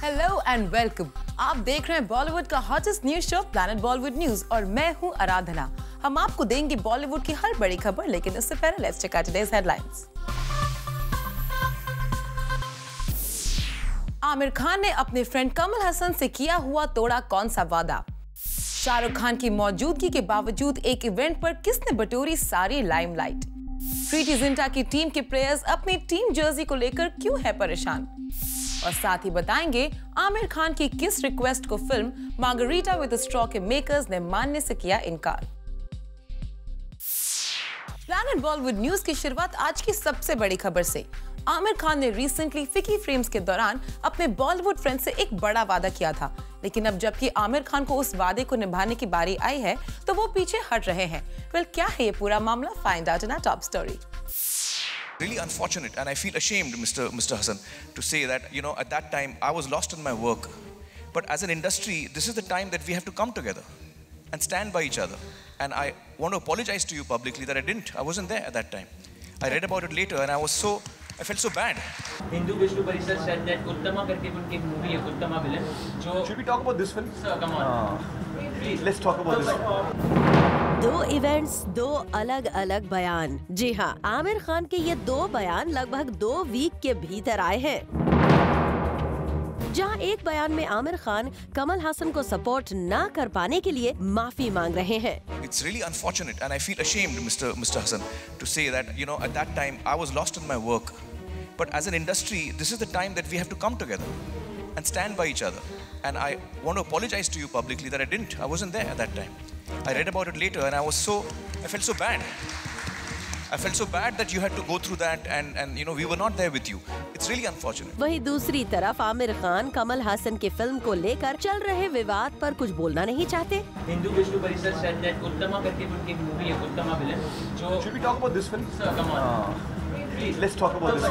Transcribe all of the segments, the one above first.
Hello and welcome. आप देख रहे हैं बॉलीवुड का hottest news show planet Bollywood news और मैं हूं आराधना। हम आपको देंगे बॉलीवुड की हर बड़ी खबर, लेकिन उससे पहले let's check out today's headlines. Aamir Khan ने अपने फ्रेंड कमल हसन से किया हुआ तोड़ा कौन सा वादा? शाहरुख खान की मौजूदगी के बावजूद एक इवेंट पर किसने बटोरी सारी लाइमलाइट? प्रीति जिंटा की टीम के प्लेयर्स अपनी टीम जर्सी को लेकर क्यों है परेशान? और साथ ही बताएंगे आमिर खान की किस रिक्वेस्ट को film Margarita with a straw के मेकर्स ने मानने से किया इनकार। प्लैनेट बॉलीवुड न्यूज की शुरुआत आज की सबसे बड़ी खबर से। आमिर खान ने रिसेंटली फिकी फ्रेम्स के दौरान अपने बॉलीवुड फ्रेंड से एक बड़ा वादा किया था, लेकिन अब जबकि आमिर खान को उस वादे को निभाने की बारी आई है तो वो पीछे हट रहे हैं। वेल, क्या है ये पूरा मामला? Find out in our top story. Really unfortunate, and I feel ashamed, Mr. Hassan, to say that, at that time I was lost in my work. But as an industry, this is the time that we have to come together and stand by each other. And I want to apologize to you publicly that I wasn't there at that time. I read about it later and I felt so bad. Hindu Vishnu Parishad said that Uttama करके उनकी movie है, Uttama villain. Should we talk about this film? Sir, come on. Please. Let's talk about this. दो events, दो अलग अलग बयान। जी हाँ, आमिर खान के ये दो बयान लगभग 2 वीक के भीतर आए हैं। जहाँ एक बयान में आमिर खान कमल हासन को सपोर्ट न कर पाने के लिए माफी मांग रहे हैं। It's really unfortunate, and I feel ashamed, Mr. Hassan, to say that, at that time I was lost in my work. But as an industry, this is the time that we have to come together and stand by each other. And I want to apologize to you publicly that I wasn't there at that time. I read about it later and I felt so bad. I felt so bad that you had to go through that and we were not there with you. It's really unfortunate. वहीं दूसरी तरफ आमिर खान कमल हासन की film को लेकर चल रहे विवाद पर कुछ बोलना नहीं चाहते। Hindu Vishnu Parishad said that Uttama करके उनकी movie है, Uttama villain. Should we talk about this film? Sir, come on. Please. Let's talk about this.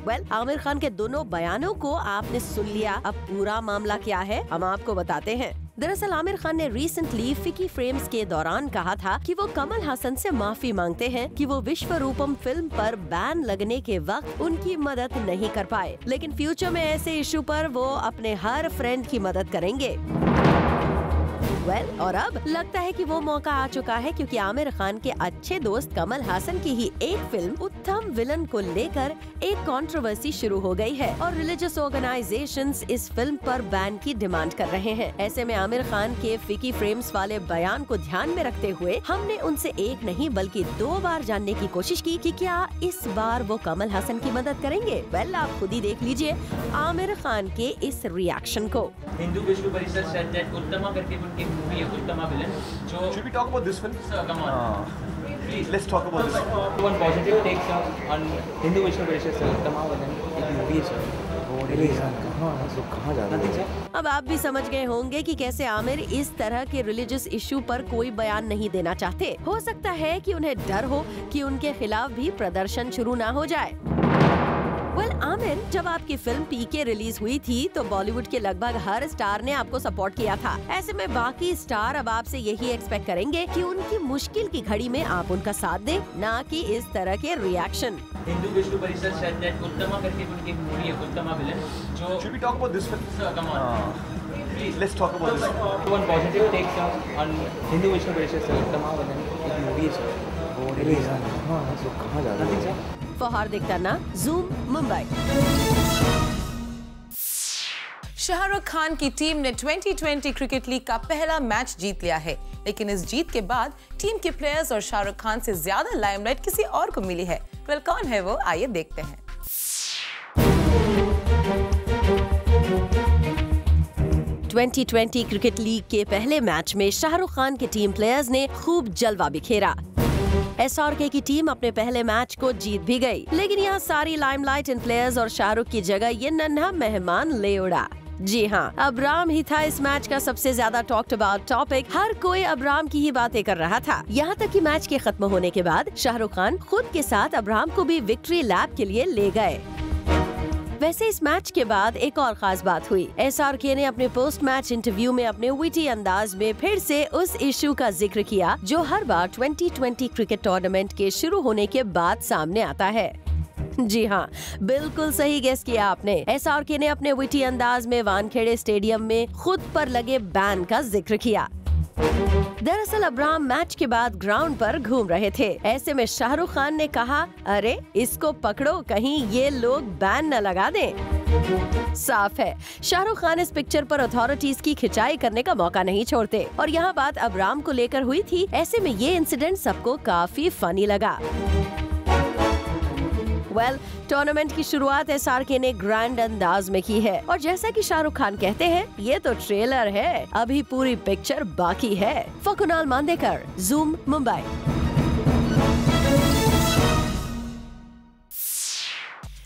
Well, Aamir Khan के दोनों बयानों को आपने सुन लिया। अब पूरा मामला क्या है हम आपको बताते हैं। दरअसल आमिर खान ने रिसेंटली फिकी फ्रेम्स के दौरान कहा था कि वो कमल हासन से माफी मांगते हैं कि वो विश्वरूपम फिल्म पर बैन लगने के वक्त उनकी मदद नहीं कर पाए, लेकिन फ्यूचर में ऐसे इशू पर वो अपने हर फ्रेंड की मदद करेंगे। और अब लगता है कि वो मौका आ चुका है, क्योंकि आमिर खान के अच्छे दोस्त कमल हासन की ही एक फिल्म उत्तम विलन को लेकर एक कंट्रोवर्सी शुरू हो गई है और रिलीजियस ऑर्गेनाइजेशंस इस फिल्म पर बैन की डिमांड कर रहे हैं। ऐसे में आमिर खान के फिकी फ्रेम्स वाले बयान को ध्यान में रखते हुए हमने उनसे एक नहीं बल्कि 2 बार जानने की कोशिश की कि क्या इस बार वो कमल हासन की मदद करेंगे। आप खुद ही देख लीजिए आमिर खान के इस रिएक्शन को। Hindu Vishnu Parishad said that Uttama करके उनकी movie है, Uttama villain. Should we talk about this film? Sir, come on. Please. Let's talk about this. One positive take sir on Hindu Vishnu Parishad sir, Uttama villain एक movie है sir. कहाँ जा रहे हैं? अब आप भी समझ गए होंगे कि कैसे आमिर इस तरह के रिलीजियस इशू पर कोई बयान नहीं देना चाहते। हो सकता है कि उन्हें डर हो कि उनके खिलाफ भी प्रदर्शन शुरू ना हो जाए। आमिर, जब आपकी फिल्म पीके रिलीज हुई थी तो बॉलीवुड के लगभग हर स्टार ने आपको सपोर्ट किया था। ऐसे में बाकी स्टार अब आपसे यही एक्सपेक्ट करेंगे कि उनकी मुश्किल की घड़ी में आप उनका साथ दें, ना कि इस तरह के reaction. Hindu Vishnu Parishad said that Uttama करके उनकी movie है, Uttama villain. Should we talk about this film? Sir, come on. Please. Let's talk about this. One positive take sir on Hindu Vishnu Parishad sir, Uttama villain एक movie है sir. कहाँ जा रहे हैं? For Hardik Tanna, Zoom, Mumbai. Shahrukh Khan की team ने 2020 cricket league का पहला मैच जीत लिया है, लेकिन इस जीत के बाद टीम के प्लेयर्स और शाहरुख खान से ज्यादा लाइमलाइट किसी और को मिली है। कौन है वो? आइए देखते हैं। 2020 क्रिकेट लीग के पहले मैच में शाहरुख खान के टीम प्लेयर्स ने खूब जलवा बिखेरा। SRK की टीम अपने पहले मैच को जीत भी गई, लेकिन यहाँ सारी लाइमलाइट इन प्लेयर्स और शाहरुख की जगह ये नन्हा मेहमान ले उड़ा। जी हाँ, अब्राम ही था इस मैच का सबसे ज्यादा टॉक्ड अबाउट टॉपिक। हर कोई अब्राम की ही बातें कर रहा था, यहाँ तक कि मैच के खत्म होने के बाद शाहरुख खान खुद के साथ अब्राम को भी विक्ट्री लैप के लिए ले गए। वैसे इस मैच के बाद एक और खास बात हुई। SRK ने अपने पोस्ट मैच इंटरव्यू में अपने विटी अंदाज में फिर से उस इशू का जिक्र किया जो हर बार 2020 क्रिकेट टूर्नामेंट के शुरू होने के बाद सामने आता है। जी हाँ, बिल्कुल सही गेस किया आपने। एसआरके ने अपने विटी अंदाज में वानखेड़े स्टेडियम में खुद पर लगे बैन का जिक्र किया। दरअसल अब्राहम मैच के बाद ग्राउंड पर घूम रहे थे। ऐसे में शाहरुख खान ने कहा, अरे इसको पकड़ो, कहीं ये लोग बैन न लगा दें। साफ है, शाहरुख खान इस पिक्चर पर अथॉरिटीज की खिंचाई करने का मौका नहीं छोड़ते और यहाँ बात अब्राहम को लेकर हुई थी। ऐसे में ये इंसिडेंट सबको काफी फनी लगा। टूर्नामेंट की शुरुआत एसआरके ने ग्रैंड अंदाज में की है और जैसा कि शाहरुख खान कहते हैं, ये तो ट्रेलर है, अभी पूरी पिक्चर बाकी है। For Kunal Mandekar, Zoom, Mumbai.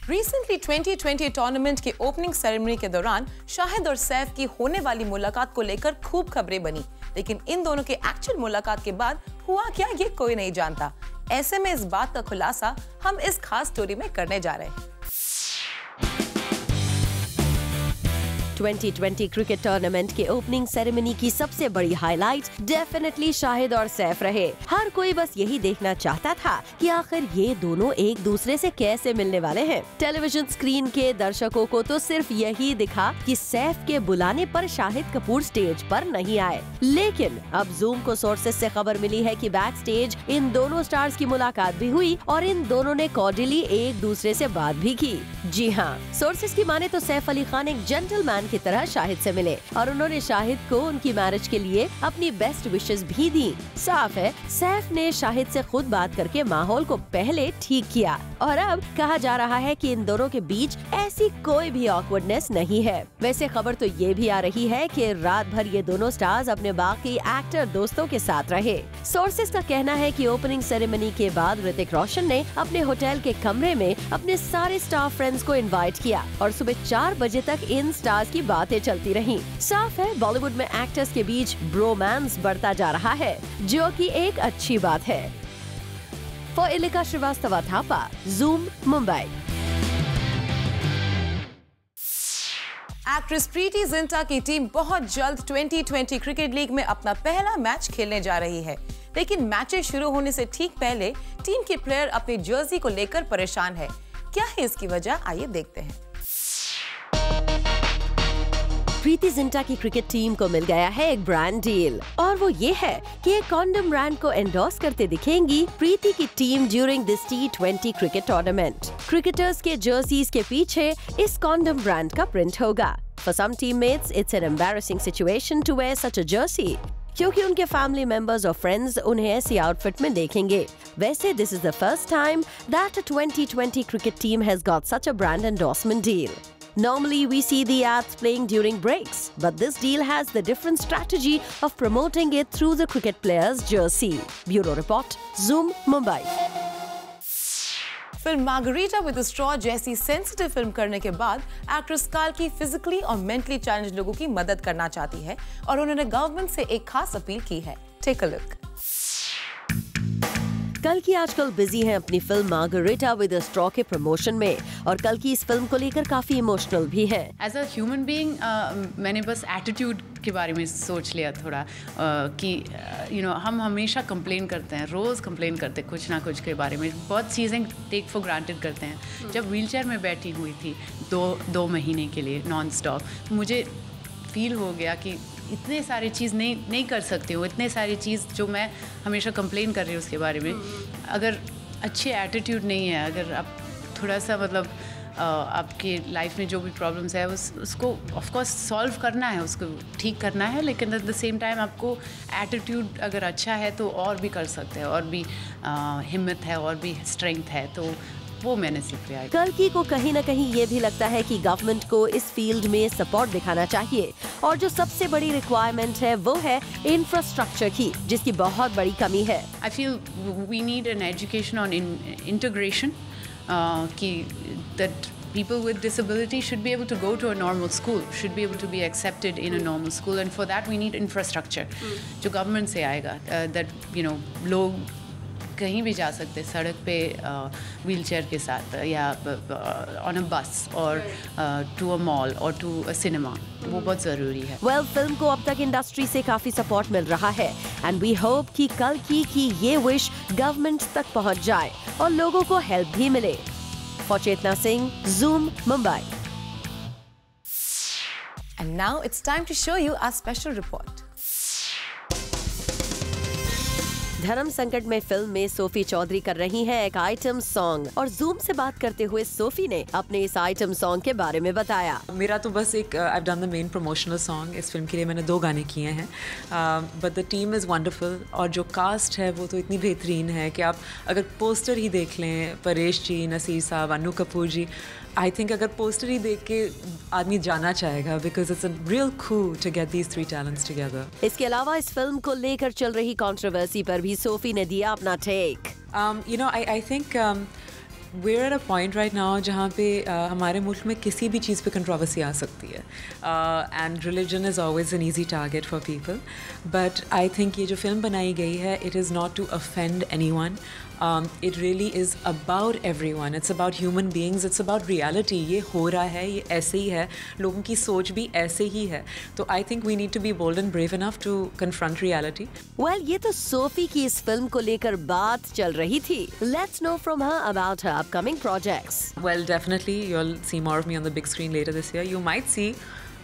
Recently 2020 tournament के ओपनिंग सेरेमनी के दौरान शाहिद और सैफ की होने वाली मुलाकात को लेकर खूब खबरें बनी, लेकिन इन दोनों के एक्चुअल मुलाकात के बाद हुआ क्या, ये कोई नहीं जानता। ऐसे में इस बात का खुलासा हम इस खास स्टोरी में करने जा रहे हैं। 2020 क्रिकेट टूर्नामेंट के ओपनिंग सेरेमनी की सबसे बड़ी हाईलाइट डेफिनेटली शाहिद और सैफ रहे। हर कोई बस यही देखना चाहता था कि आखिर ये दोनों एक दूसरे से कैसे मिलने वाले हैं। टेलीविजन स्क्रीन के दर्शकों को तो सिर्फ यही दिखा कि सैफ के बुलाने पर शाहिद कपूर स्टेज पर नहीं आए, लेकिन अब जूम को सोर्सेज से खबर मिली है कि बैक स्टेज इन दोनों स्टार्स की मुलाकात भी हुई और इन दोनों ने कॉर्डियली एक दूसरे से बात भी की। जी हाँ, सोर्सेज की माने तो सैफ अली खान एक जेंटलमैन की तरह शाहिद से मिले और उन्होंने शाहिद को उनकी मैरिज के लिए अपनी बेस्ट विशेस भी दी। साफ है, सैफ ने शाहिद से खुद बात करके माहौल को पहले ठीक किया और अब कहा जा रहा है कि इन दोनों के बीच ऐसी कोई भी ऑकवर्डनेस नहीं है। वैसे खबर तो ये भी आ रही है कि रात भर ये दोनों स्टार्स अपने बाकी एक्टर दोस्तों के साथ रहे। सोर्सेज का कहना है कि ओपनिंग सेरेमनी के बाद ऋतिक रोशन ने अपने होटल के कमरे में अपने सारे स्टार फ्रेंड्स को इनवाइट किया और सुबह 4 बजे तक इन स्टार्स की बातें चलती रहीं। साफ है, बॉलीवुड में एक्टर्स के बीच ब्रोमांस बढ़ता जा रहा है, जो कि एक अच्छी बात है। For Ilika Srivastava Thapa, Zoom, Mumbai. Actress Preity Zinta की टीम बहुत जल्द 2020 क्रिकेट लीग में अपना पहला मैच खेलने जा रही है, लेकिन मैचेस शुरू होने से ठीक पहले टीम के प्लेयर अपनी जर्सी को लेकर परेशान है। क्या है इसकी वजह, आइए देखते हैं। प्रीति जिंटा की क्रिकेट टीम को मिल गया है एक ब्रांड डील और वो ये है कि एक कॉन्डम ब्रांड को एंडोर्स करते दिखेंगी प्रीति की team during this T20 cricket tournament. Cricketers के जर्सीज के पीछे इस कॉन्डम ब्रांड का प्रिंट होगा। For some teammates, it's an embarrassing situation to wear such a jersey, क्योंकि उनके फैमिली मेंबर्स और फ्रेंड्स उन्हें ऐसी आउटफिट में देखेंगे। वैसे this is the first time that a 2020 cricket team has got such a brand endorsement deal. Normally we see the ads playing during breaks, but this deal has the different strategy of promoting it through the cricket player's jersey. Bureau Report, Zoom, Mumbai. Film Margarita with a straw जैसी sensitive film करने के बाद actress काल्की physically और mentally challenged लोगों की मदद करना चाहती है और उन्होंने गवर्नमेंट से एक खास अपील की है। Take a look. कल्कि आजकल बिजी हैं अपनी film Margarita with a straw के प्रमोशन में और कल्कि इस फिल्म को लेकर काफी इमोशनल भी है। एज अ ह्यूमन बीइंग मैंने बस एटीट्यूड के बारे में सोच लिया थोड़ा कि हम हमेशा कंप्लेन करते हैं, रोज़ कंप्लेन करते हैं कुछ ना कुछ के बारे में, बहुत चीज़ें टेक फॉर ग्रांटेड करते हैं। जब व्हीलचेयर में बैठी हुई थी दो महीने के लिए नॉन स्टॉप, मुझे फील हो गया कि इतने सारी चीज़ नहीं कर सकती हूँ, इतने सारी चीज़ जो मैं हमेशा कंप्लेन कर रही हूँ उसके बारे में। अगर अच्छे एटीट्यूड नहीं है, अगर आप थोड़ा सा मतलब आपकी लाइफ में जो भी प्रॉब्लम्स है उसको ऑफकोर्स सॉल्व करना है, उसको ठीक करना है, लेकिन एट द सेम टाइम आपको एटीट्यूड अगर अच्छा है तो और भी कर सकते हैं, और भी हिम्मत है, और भी स्ट्रेंथ है, तो वो मैंने सीख लिया। कल्कि को कहीं न कहीं ये भी लगता है कि गवर्नमेंट को इस फील्ड में सपोर्ट दिखाना चाहिए और जो सबसे बड़ी रिक्वायरमेंट है वो है इंफ्रास्ट्रक्चर की, जिसकी बहुत बड़ी कमी है। I feel we need an education on integration, कि that people with disability should be able to go to a normal school, should be able to be accepted in a normal school, and for that we need infrastructure जो government से आएगा, that लोग कहीं भी जा सकते सड़क पे व्हीलचेयर के साथ, या ऑन अ बस, और टू अ मॉल और टू अ सिनेमा, वो बहुत ज़रूरी है। फिल्म को अब तक इंडस्ट्री से काफी सपोर्ट मिल रहा है एंड वी होप कि कल्कि की ये विश गवर्नमेंट तक पहुंच जाए और लोगों को हेल्प भी मिले। For Chetna Singh, Zoom, Mumbai. And now it's time to show you our special report. धर्म संकट में फिल्म में सोफी चौधरी कर रही हैं एक आइटम सॉन्ग और जूम से बात करते हुए सोफी ने अपने इस आइटम सॉन्ग के बारे में बताया। मेरा तो बस एक I've done the main promotional song। इस फिल्म के लिए मैंने 2 गाने किए हैं, but the team is wonderful और जो कास्ट है वो तो इतनी बेहतरीन है कि आप अगर पोस्टर ही देख लें, परेश जी, नसीर साहब, अनु कपूर जी, आई थिंक अगर पोस्टर ही देख के आदमी जाना चाहेगा because it's a real cool to get these 3 talents together. इसके अलावा इस फिल्म को लेकर चल रही कंट्रोवर्सी पर भी सोफी ने दिया अपना take. You know, I think we're at a point right now जहाँ पे हमारे मुल्क में किसी भी चीज़ पे कंट्रोवर्सी आ सकती है and religion is always an easy target for people, but I think ये जो फिल्म बनाई गई है it is not to offend anyone. It really is about everyone. It's about human beings. It's about reality. ये हो रहा है, ये ऐसे ही है, लोगों की सोच भी ऐसे ही है. तो I think we need to be bold and brave enough to confront reality. Well, ये तो सोफी की इस फिल्म को लेकर बात चल रही थी. Let's know from her about her upcoming projects. Well, definitely you'll see more of me on the big screen later this year. You might see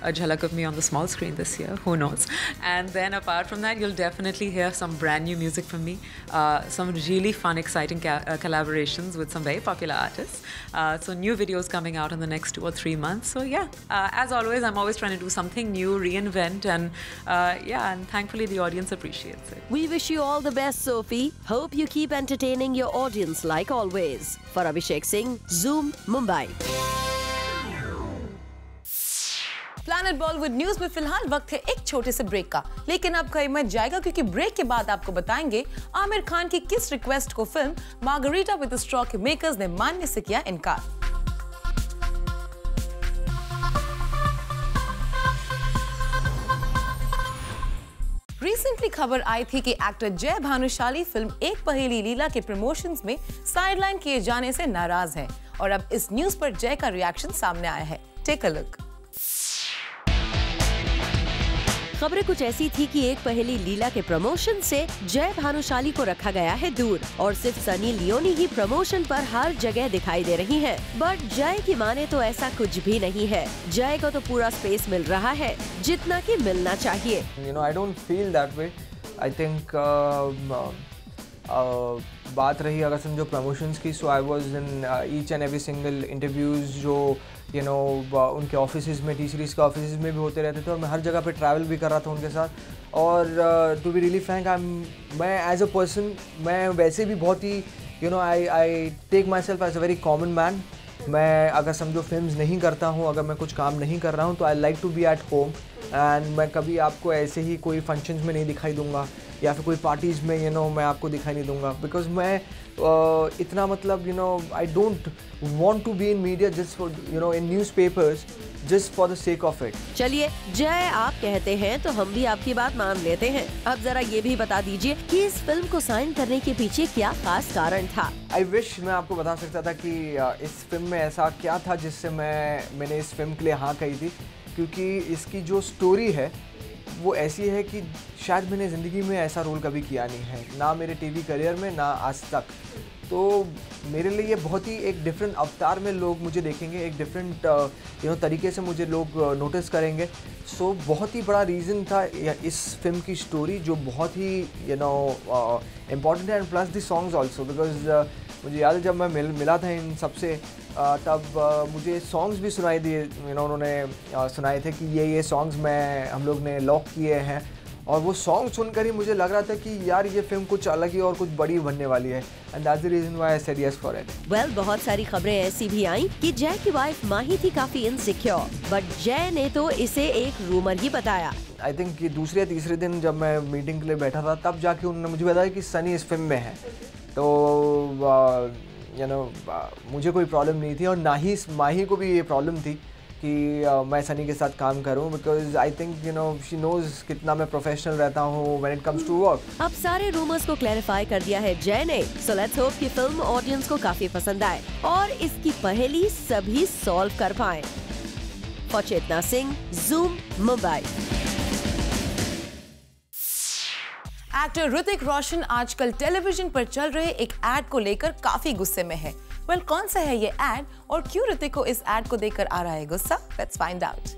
a jhalak of me on the small screen this year, who knows. And then apart from that, you'll definitely hear some brand new music from me, some really fun, exciting collaborations with some very popular artists. So new videos coming out in the next 2 or 3 months. So yeah, as always, I'm always trying to do something new, reinvent, and yeah, and thankfully the audience appreciates it. We wish you all the best, Sophie. Hope you keep entertaining your audience like always. For Abhishek Singh, Zoom, Mumbai. Planet Bollywood news में फिलहाल वक्त है एक छोटे से break का, लेकिन अब कहीं मत जाएगा क्योंकि ब्रेक के बाद आपको बताएंगे आमिर खान की किस रिक्वेस्ट को film Margarita with the straw के मेकर्स ने मानने से किया इनकार। रिसेंटली खबर आई थी कि एक्टर जय भानुशाली फिल्म एक पहेली लीला के प्रमोशंस में साइडलाइन किए जाने से नाराज है और अब इस न्यूज पर जय का रिएक्शन सामने आया है। Take a look. खबरें कुछ ऐसी थी कि एक पहेली लीला के प्रमोशन से जय भानुशाली को रखा गया है दूर और सिर्फ सनी लियोनी ही प्रमोशन पर हर जगह दिखाई दे रही हैं। बट जय की माने तो ऐसा कुछ भी नहीं है। जय को तो पूरा स्पेस मिल रहा है जितना कि मिलना चाहिए। You know, I don't feel that way. I think बात रही अगर समझो प्रमोशंस की, so I was in each and every single interviews जो you know उनके ऑफिसेज में, टी सीरीज़ के ऑफिसेज में भी होते रहते थे और मैं हर जगह पे ट्रैवल भी कर रहा था उनके साथ। और टू बी रियली फ्रैंक, मैं एज अ पर्सन मैं वैसे भी बहुत ही you know I take myself as a very common man. मैं अगर समझो फिल्म्स नहीं करता हूँ, अगर मैं कुछ काम नहीं कर रहा हूँ तो I like to be at home and मैं कभी आपको ऐसे ही कोई फंक्शंस में नहीं दिखाई दूंगा या फिर कोई पार्टीज़ में you know मैं आपको दिखाई नहीं दूंगा बिकॉज मैं इतना मतलब you know I don't want to be in media just for you know in newspapers just for the sake of it. चलिए, जय आप कहते हैं तो हम भी आपकी बात मान लेते हैं। अब जरा ये भी बता दीजिए कि इस फिल्म को साइन करने के पीछे क्या खास कारण था। I wish मैं आपको बता सकता था कि इस फिल्म में ऐसा क्या था जिससे मैंने इस फिल्म के लिए हाँ कही थी, क्योंकि इसकी जो स्टोरी है वो ऐसी है कि शायद मैंने ज़िंदगी में ऐसा रोल कभी किया नहीं है, ना मेरे टीवी करियर में, ना आज तक। तो मेरे लिए ये बहुत ही एक डिफरेंट अवतार में लोग मुझे देखेंगे, एक डिफरेंट you know तरीके से मुझे लोग नोटिस करेंगे। सो बहुत ही बड़ा रीज़न था इस फिल्म की स्टोरी जो बहुत ही you know इम्पॉर्टेंट है, and plus the songs also because मुझे याद है जब मैं मिला था इन सबसे तब मुझे सॉन्ग्स भी सुनाई दिए, you know उन्होंने सुनाए थे कि ये सॉन्ग्स हम लोग ने लॉक किए हैं, और वो सॉन्ग सुनकर ही मुझे लग रहा था कि यार ये फिल्म कुछ अलग ही और कुछ बड़ी बनने वाली है, and that's the reason why I said yes for it. Well, बहुत सारी खबरें ऐसी भी आईं कि जय की वाइफ माही थी काफी इनसिक्योर, बट जय ने तो इसे एक रूमर ही बताया। आई थिंक कि दूसरे या तीसरे दिन जब मैं मीटिंग के लिए बैठा था तब जाके उन्होंने मुझे बताया कि सनी इस फिल्म में है। तो you know मुझे कोई प्रॉब्लम नहीं थी और ना ही माही को भी ये प्रॉब्लम थी कि मैं सनी के साथ काम करूं, because I think you know she knows कितना मैं प्रोफेशनल रहता हूं when it comes to work. अब सारे रूमर्स को क्लैरिफाई कर दिया है जय ने, सो लेट्स होप कि फिल्म ऑडियंस को काफी पसंद आए और इसकी पहेली सभी सॉल्व कर पाए। For Chetna Singh, Zoom, Mumbai. Actor Hrithik Roshan आजकल टेलीविजन पर चल रहे एक एड को लेकर काफी गुस्से में है। वेल, कौन सा है ये एड और क्यों ऋतिक को इस एड को देखकर आ रहा है गुस्सा? Let's find out.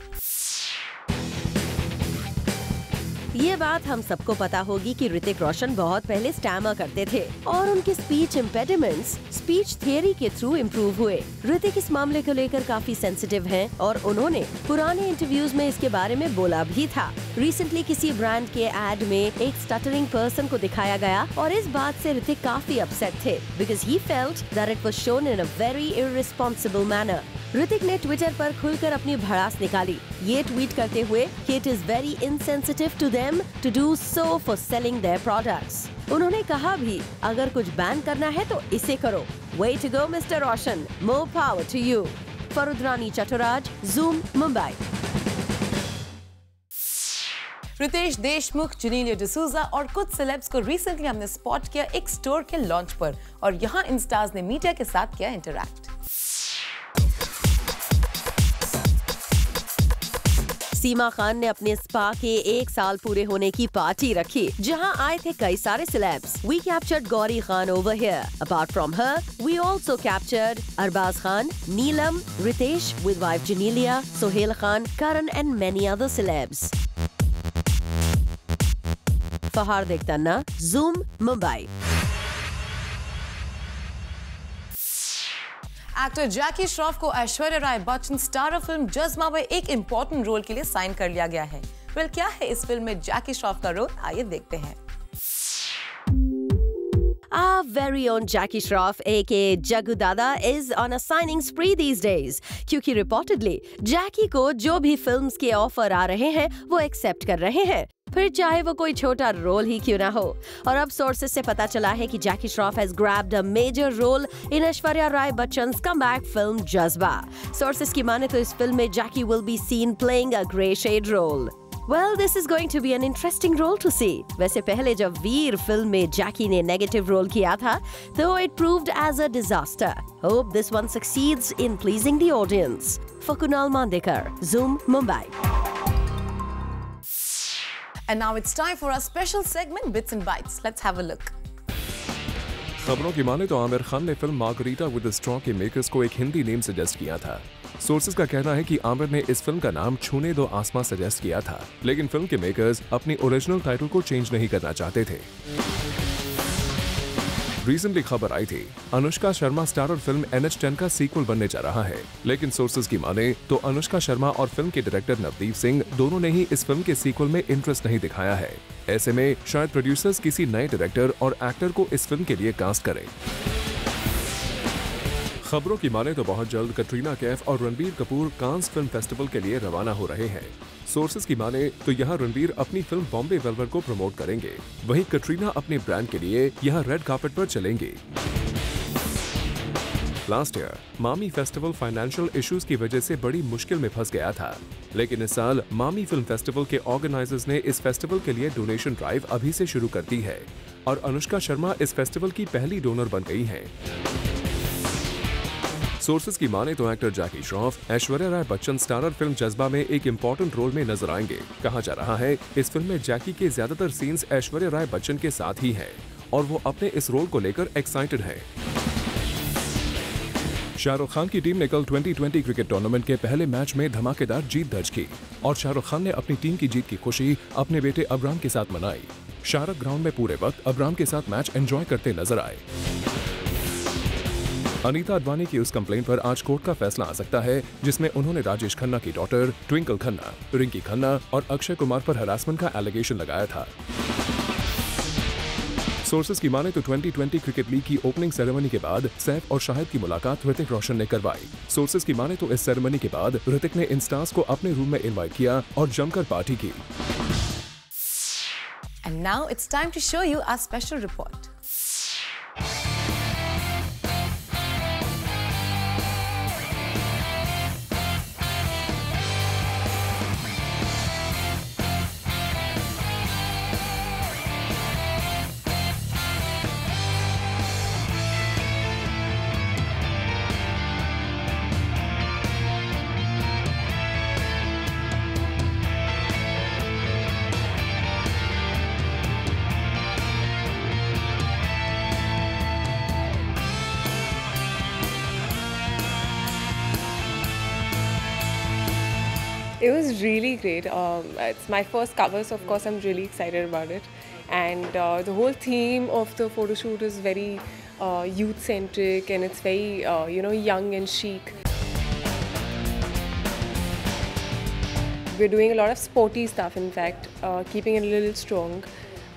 ये बात हम सबको पता होगी कि ऋतिक रोशन बहुत पहले स्टैमर करते थे और उनके स्पीच इम्पेडिमेंट्स स्पीच थियरी के थ्रू इम्प्रूव हुए। ऋतिक इस मामले को लेकर काफी सेंसिटिव हैं और उन्होंने पुराने इंटरव्यूज में इसके बारे में बोला भी था। रिसेंटली किसी ब्रांड के एड में एक स्टटरिंग पर्सन को दिखाया गया और इस बात से ऋतिक काफी अपसेट थे because he felt that it was shown in a very irresponsible manner. Hrithik ने ट्विटर पर खुलकर अपनी भड़ास निकाली, ये ट्वीट करते हुए कि it is very insensitive to them to do so for selling their products. उन्होंने कहा भी अगर कुछ बैन करना है तो इसे करो। Way to go mister Roshan, more power to you. फरुद्रानी चटुराज, ज़ूम, मुंबई। रितेश देशमुख, जनीलिया डिसूजा और कुछ सेलेब्स को रिसेंटली हमने स्पॉट किया एक स्टोर के लॉन्च पर और यहाँ इन स्टार्स ने मीडिया के साथ किया इंटरैक्ट। सीमा खान ने अपने स्पा के 1 साल पूरे होने की पार्टी रखी जहां आए थे कई सारे celebs. We captured Gauri Khan over here. Apart from her, we also captured Arbaaz Khan, Neelam, Riteish with wife Janelia, Sohail Khan, Karan and many other celebs. फहार्दिक तन्ना, ज़ूम, मुंबई। एक्टर जैकी श्रॉफ को ऐश्वर्या राय बच्चन स्टारर फिल्म जज्बा में एक इम्पोर्टेंट रोल के लिए साइन कर लिया गया है। वेल, क्या है इस फिल्म में जैकी श्रॉफ का रोल? आइए देखते हैं। Our very own Jackie Shroff, aka Jagu Dada, is on a signing spree these days. क्योंकि reportedly जैकी को जो भी फिल्म्स के ऑफर आ रहे हैं वो एक्सेप्ट कर रहे हैं, फिर चाहे वो कोई छोटा रोल ही क्यों ना हो। और अब सोर्सेस से पता चला है कि Jackie Shroff has grabbed a major role in Aishwarya Rai Bachchan's comeback film Jazbaa. Sources की माने तो इस फिल्म में Jackie will be seen playing a grey shade role. Well, this is going to be an interesting role to see. वैसे पहले जब वीर फिल्म में जैकी ने नेगेटिव रोल किया था, though it proved as a disaster. Hope this one succeeds in pleasing the audience. For Kunal Mandekar, Zoom, Mumbai. And now it's time for our special segment, Bits and Bites. Let's have a look. खबरों की माने तो आमिर खान ने film Margarita with the straw के makers को एक Hindi name suggest किया था। सोर्सेज का कहना है कि आमिर ने इस फिल्म का नाम छूने दो आसमां सजेस्ट किया था, लेकिन फिल्म के मेकर्स अपनी ओरिजिनल टाइटल को चेंज नहीं करना चाहते थे। रिसेंटली खबर आई थी Anushka Sharma starrer film NH10 का सीक्वल बनने जा रहा है, लेकिन सोर्सेज की माने तो अनुष्का शर्मा और फिल्म के डायरेक्टर नवदीप सिंह दोनों ने ही इस फिल्म के सीक्वल में इंटरेस्ट नहीं दिखाया है। ऐसे में शायद प्रोड्यूसर्स किसी नए डायरेक्टर और एक्टर को इस फिल्म के लिए कास्ट करें। खबरों की माने तो बहुत जल्द कटरीना कैफ और Ranbir Kapoor Cannes film festival के लिए रवाना हो रहे हैं। सोर्सेज की माने तो यहाँ रणबीर अपनी फिल्म बॉम्बे वेलवेट को प्रमोट करेंगे, वहीं कटरीना अपने ब्रांड के लिए यहाँ रेड कार्पेट पर चलेंगे। लास्ट ईयर मामी फेस्टिवल फाइनेंशियल इश्यूज की वजह से बड़ी मुश्किल में फंस गया था, लेकिन इस साल मामी फिल्म फेस्टिवल के ऑर्गेनाइजर्स ने इस फेस्टिवल के लिए डोनेशन ड्राइव अभी से शुरू कर दी है और अनुष्का शर्मा इस फेस्टिवल की पहली डोनर बन गई हैं। सोर्सेज की माने तो actor Jackie Shroff Aishwarya Rai Bachchan starrer film Jazbaa में एक इम्पोर्टेंट रोल में नजर आएंगे। कहा जा रहा है इस फिल्म में जैकी के ज्यादातर सीन्स ऐश्वर्या राय बच्चन के साथ ही हैं और वो अपने इस रोल को लेकर एक्साइटेड है। शाहरुख खान की टीम ने कल 2020 क्रिकेट टूर्नामेंट के पहले मैच में धमाकेदार जीत दर्ज की और शाहरुख खान ने अपनी टीम की जीत की खुशी अपने बेटे अबराम के साथ मनाई। शाहरुख ग्राउंड में पूरे वक्त अबराम के साथ मैच एंजॉय करते नजर आए। अनीता अडवाणी की उस कंप्लेंट पर आज कोर्ट का फैसला आ सकता है जिसमें उन्होंने राजेश खन्ना की डॉटर ट्विंकल खन्ना, रिंकी खन्ना और अक्षय कुमार पर हरासमेंट का एलिगेशन लगाया था। सोर्सेज की माने तो 2020 क्रिकेट लीग की ओपनिंग सेरेमनी के बाद सैफ और शाहिद की मुलाकात ऋतिक रोशन ने करवाई। सोर्सेज की माने तो इस सेरेमनी के बाद ऋतिक ने इन स्टार्स को अपने रूम में इनवाइट किया और जमकर पार्टी की। And now it's time to show you our special report. It was really great. It's my first cover, so of course I'm really excited about it. And the whole theme of the photo shoot is very youth-centric, and it's very young and chic. We're doing a lot of sporty stuff, in fact, keeping it a little strong.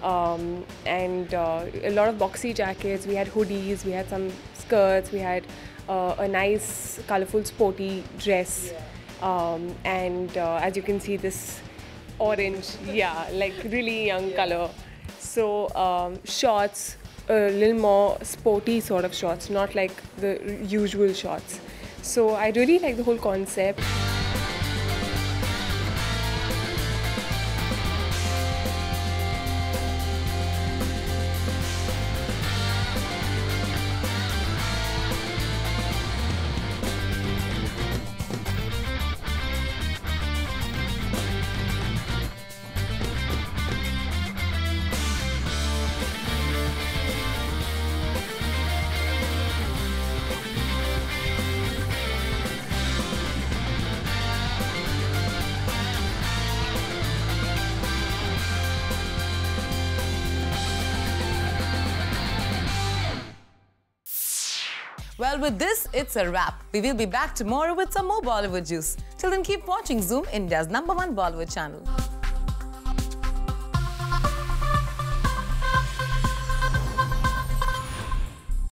And a lot of boxy jackets. We had hoodies, we had some skirts, we had a nice, colorful, sporty dress. And as you can see, this orange, yeah, like really young color. So shorts, a little more sporty sort of shorts, not like the usual shorts. So I really like the whole concept. Well, with this, it's a wrap. We will be back tomorrow with some more Bollywood juice. Till then, keep watching Zoom, India's #1 Bollywood channel.